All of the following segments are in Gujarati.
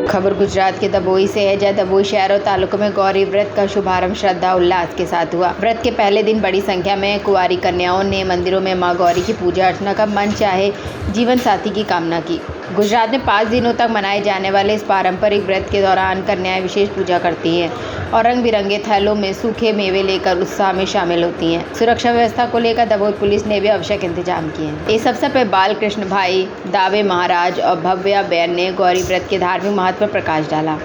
खबर गुजरात के दबोई से है, जहाँ दबोई शहर और तालुकों में गौरी व्रत का शुभारंभ श्रद्धा उल्लास के साथ हुआ। व्रत के पहले दिन बड़ी संख्या में कुंवारी कन्याओं ने मंदिरों में मां गौरी की पूजा अर्चना का मन चाहे जीवन साथी की कामना की। गुजरात में 5 दिनों तक मनाए जाने वाले इस पारंपरिक व्रत के दौरान कन्याएं विशेष पूजा करती हैं और रंग बिरंगे थैलों में सूखे मेवे लेकर उत्साह में शामिल होती हैं। सुरक्षा व्यवस्था को लेकर दबोई पुलिस ने भी आवश्यक इंतजाम किए हैं। इस अवसर पर बाल कृष्ण भाई, दावे महाराज और भव्या बेन ने गौरी व्रत के धार्मिक महत्व पर प्रकाश डाला।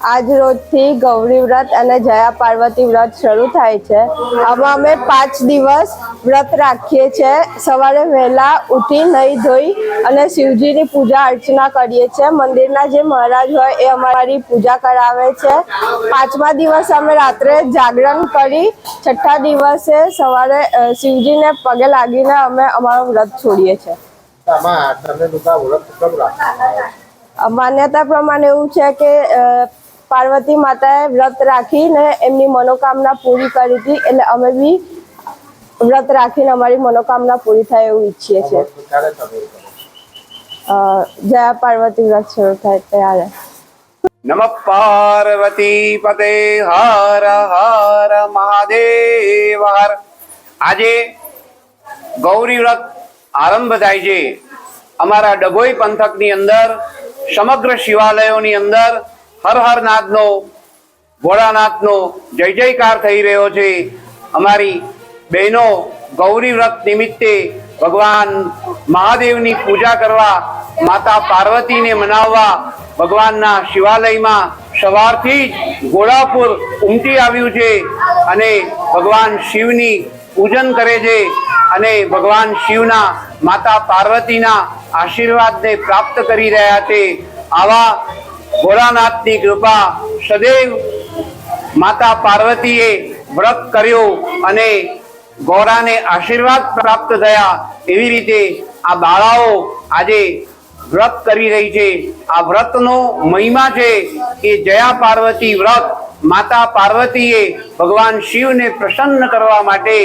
आज रोजથી ગૌરી વ્રત અને જયા પાર્વતી વ્રત શરૂ થાય છે। આમાં અમે 5 દિવસ વ્રત રાખીએ છીએ। સવારે વહેલા ઉઠી નહીં ધોઈ અને શિવજીની પૂજા અર્ચના કરીએ છીએ। મંદિરના જે મહારાજ હોય એ અમારી પૂજા કરાવે છે। 5મા દિવસ અમે રાત્રે જાગરણ કરી 6ઠા દિવસે સવારે શિવજીને પગે લાગીને અમે અમારું વ્રત છોડીએ છીએ। માન્યતા પ્રમાણે એવું છે કે પાર્વતી માતાએ વ્રત રાખીને એમની મનોકામના પૂરી કરી હતી, એટલે અમે બી વ્રત રાખીને અમારી મનોકામના પૂરી થાય એવું ઈચ્છીએ છીએ। જયા પાર્વતી વ્રત શરૂ થાય ત્યારે। નમઃ પાર્વતી પતે હર હર મહાદેવ હર। આજે ગૌરી વ્રત આરંભ થાય છે। અમારા ડભોઈ પંથકની અંદર સમગ્ર શિવાલયોની અંદર હર હર નાથનો, ભોળાનાથનો જય જયકાર થઈ રહ્યો છે। અમારી બહેનો ગૌરી વ્રત નિમિત્તે ભગવાન મહાદેવની પૂજા કરવા, માતા પાર્વતીને મનાવવા ભગવાનના શિવાલયમાં સવારથી જ ઘોડાપુર ઉમટી આવ્યું છે અને ભગવાન શિવની પૂજન કરે છે અને ભગવાન શિવના, માતા પાર્વતીના આશીર્વાદને પ્રાપ્ત કરી રહ્યા છે। આવા ભોળાનાથની કૃપા સદૈવ માતા પાર્વતીએ વ્રત કર્યો અને ગૌરાને આશીર્વાદ પ્રાપ્ત થયા। એવી રીતે આ બાળાઓ આજે વ્રત કરી રહી છે। આ વ્રતનો મહિમા છે કે જયા પાર્વતી વ્રત, માતા પાર્વતીએ ભગવાન શિવને પ્રસન્ન કરવા માટે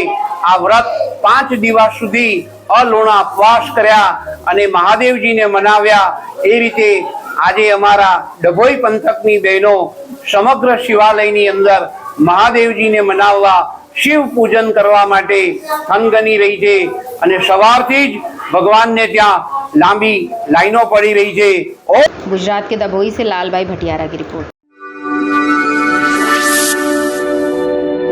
આ વ્રત 5 દિવસ સુધી અલોણા ઉપવાસ કર્યા અને મહાદેવજીને મનાવ્યા। એ રીતે આજે અમારા ડભોઈ પંથકની બહેનો સમગ્ર શિવાલયની અંદર મહાદેવજીને મનાવવા, શિવ પૂજન કરવા માટે થનગની રહી છે અને સવારથી જ ભગવાનને ત્યાં લાંબી લાઈનો પડી રહી છે। गुजरात के दबोई से लाल भाई भटियारा की रिपोर्ट।